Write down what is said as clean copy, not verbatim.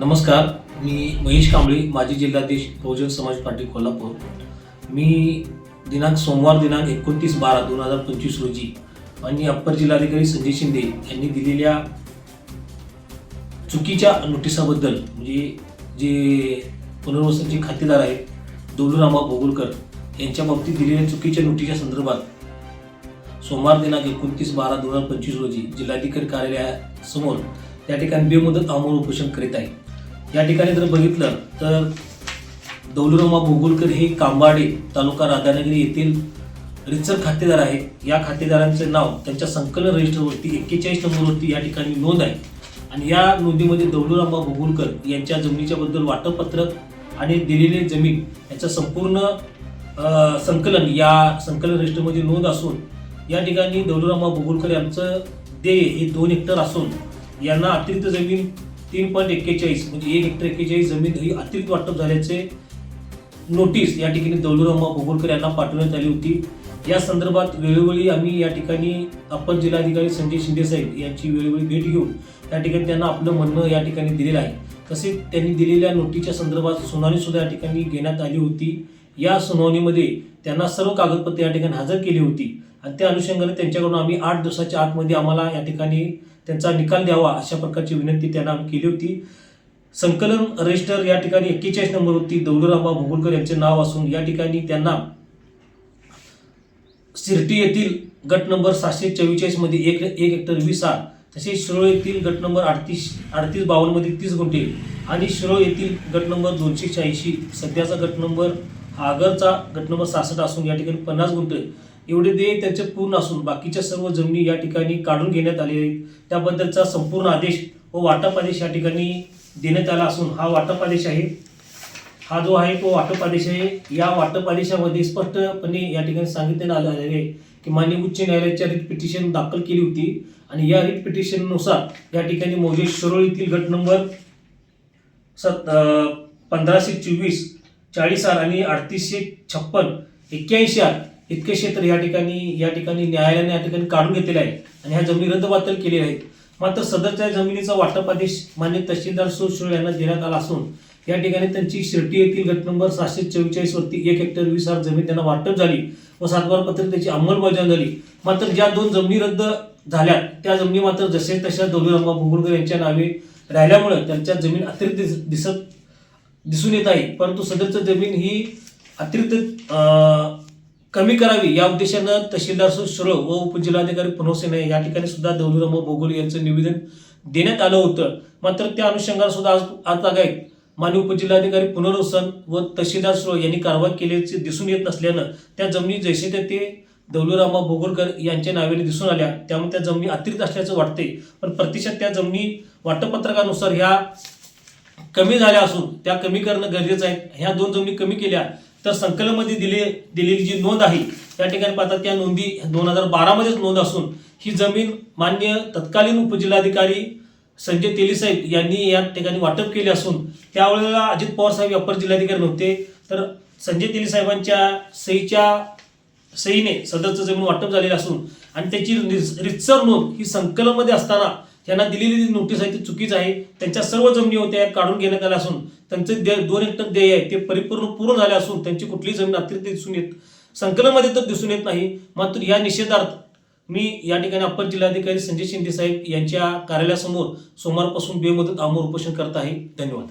नमस्कार, मी महेश कांबळे, माजी जिल्हाधीश बहुजन समाज पार्टी कोल्हापूर. मी सोमवार दिनांक 29/12/2025 रोजी आणि अप्पर जिल्हाधिकारी संजय शिंदे यांनी दिलेल्या चुकीच्या नोटिसाबद्दल म्हणजे जे पुनर्वसनचे खातेदार आहेत दौलूरामा भोगुलकर यांच्या बाबतीत दिलेल्या चुकीच्या नोटीसच्या संदर्भात सोमवार दिनांक 29/12/2025 रोजी जिल्हाधिकारी कार्यालयासमोर त्या ठिकाणी बेमुदत आमरण उपोषण करीत आहे. या ठिकाणी जर बघितलं तर दौलूरामा भोगुलकर हे कांबाडे तालुका राधानगरी येथील रितसर खातेदार आहेत. या खातेदारांचे नाव त्यांच्या संकलन रजिस्टरवरती 41 नंबरवरती या ठिकाणी नोंद आहे आणि या नोंदीमध्ये दौलूरामा भोगुलकर यांच्या जमिनीच्या बद्दल वाटपपत्रक आणि दिलेली जमीन याचं संपूर्ण संकलन या संकलन रजिस्टरमध्ये नोंद असून या ठिकाणी दौलूरामा भोगुलकर यांचं देय हे 2 हेक्टर असून यांना अतिरिक्त जमीन 3.41 म्हणजे 1 हेक्टर 41 जमीन ही अतिरिक्त वाटप झाल्याचे नोटीस या ठिकाणी दौलूरामा भोगुलकर यांना पाठवण्यात आली होती. या संदर्भात वेळोवेळी आम्ही या ठिकाणी अप्पर जिल्हाधिकारी संजय शिंदे साहेब यांची वेळोवेळी भेट घेऊन या ठिकाणी त्यांना आपलं म्हणणं या ठिकाणी दिलेलं आहे. तसेच त्यांनी दिलेल्या नोटीसच्या संदर्भात सुनावणी सुद्धा या ठिकाणी घेण्यात आली होती. या सुनावणीमध्ये त्यांना सर्व कागदपत्रे या ठिकाणी हजर केली होती आणि त्या अनुषंगाने त्यांच्याकडून आम्ही 8 दिवसाच्या आतमध्ये आम्हाला या ठिकाणी त्यांचा निकाल द्यावा अशा प्रकारची विनंती त्यांना केली होती. संकलन रजिस्टर या ठिकाणी 41 नंबरवरती दौलूरामा भोगुलकर यांचे नाव असून या ठिकाणी त्यांना सिरटी येथील गट नंबर 744 मध्ये 1 हेक्टर 20 आर, तसेच शिरोळ येथील गट नंबर 3852 मध्ये 30 गुंठे आणि शिरोळ येथील गट नंबर 286 सध्याचा गट नंबर आगरचा गट नंबर 66 असून या ठिकाणी 50 गुंठे एवढे देय त्यांचे पूर्ण असून बाकीच्या सर्व जमिनी या ठिकाणी काढून घेण्यात आले आहेत. त्याबद्दलचा संपूर्ण आदेश व वाटप आदेश या ठिकाणी देण्यात आला असून हा वाटप आदेश आहे. हा जो आहे तो वाटप आदेश आहे. या वाटप आदेशामध्ये स्पष्टपणे या ठिकाणी सांगितण्यात आलं आहे की माननीय उच्च न्यायालयाच्या रिट पिटिशन दाखल केली होती आणि या रिट पिटिशननुसार या ठिकाणी मौजे शिरोळ येथील गट नंबर 1524 40 आर आणि 3856 81 आर इतके क्षेत्र या ठिकाणी न्यायालयाने या ठिकाणी काढून घेतलेले आहे आणि ह्या जमिनी रद्दबातल केलेल्या आहेत. मात्र सदरच्या जमिनीचा वाटप आदेश मान्य तहसीलदार शिरोळ यांना देण्यात आला असून या ठिकाणी त्यांची शिर्टी येथील गट नंबर 744 वरती 1 हेक्टर 20 आर जमीन त्यांना वाटप झाली व सातबारपत्र त्याची अंमलबजावणी झाली. मात्र ज्या 2 जमिनी रद्द झाल्या त्या जमिनी मात्र जसे तशा दौलूरामा भोगुलकर यांच्या नावे राहिल्यामुळे त्यांच्या जमीन अतिरिक्त दिसून येत आहे. परंतु सदरची जमीन ही अतिरिक्त कमी करावी या उद्देशानं तहसीलदार शिरोळ व उपजिल्हाधिकारी पुनर्वसन या ठिकाणी सुद्धा दौलूरामा भोगुलकर यांचं निवेदन देण्यात आलं होतं. मात्र त्या अनुषंगाने सुद्धा आज तागायत माननीय उपजिल्हाधिकारी पुनर्वसन व तहसीलदार शिरोळ यांनी कारवाई केल्याचे दिसून येत नसल्यानं त्या जमिनी जैसे ते दौलूरामा भोगुलकर यांच्या नावाने दिसून आल्या. त्यामुळे त्या जमिनी अतिरिक्त असल्याचं वाटते, पण प्रत्यक्षात त्या जमिनी वाटपपत्रकानुसार ह्या कमी झाल्या असून त्या कमी करणं गरजेचं आहे. ह्या 2 जमिनी कमी केल्या तर संकलनमध्ये दिलेली जी नोंद आहे त्या ठिकाणी पाहता त्या नोंदी 2012 मध्येच नोंद असून ही जमीन मान्य तत्कालीन उपजिल्हाधिकारी संजय तेली साहेब यांनी या ठिकाणी वाटप केली असून त्यावेळेला अजित पवार साहेब अप्पर जिल्हाधिकारी नव्हते, तर संजय तेली साहेबांच्या सहीने सदरचं जमीन वाटप झालेलं असून आणि त्याची रितसर नोंद ही संकलनमध्ये असताना त्यांना दिलेली जी नोटीस आहे ती चुकीच आहे. त्यांच्या सर्व जमिनी होत्या काढून घेण्यात आल्या असून त्यांचे 2 हेक्टर देय आहे ते पूर्ण झाले असून त्यांची कुठलीही जमीन अतिरिक्त दिसून संकलनमध्ये तर दिसून येत नाही. मात्र या निषेधार्थ मी या ठिकाणी अप्पर जिल्हाधिकारी संजय शिंदे साहेब यांच्या कार्यालयासमोर सोमवारपासून बेमुदत आमरण उपोषण करत आहे. धन्यवाद.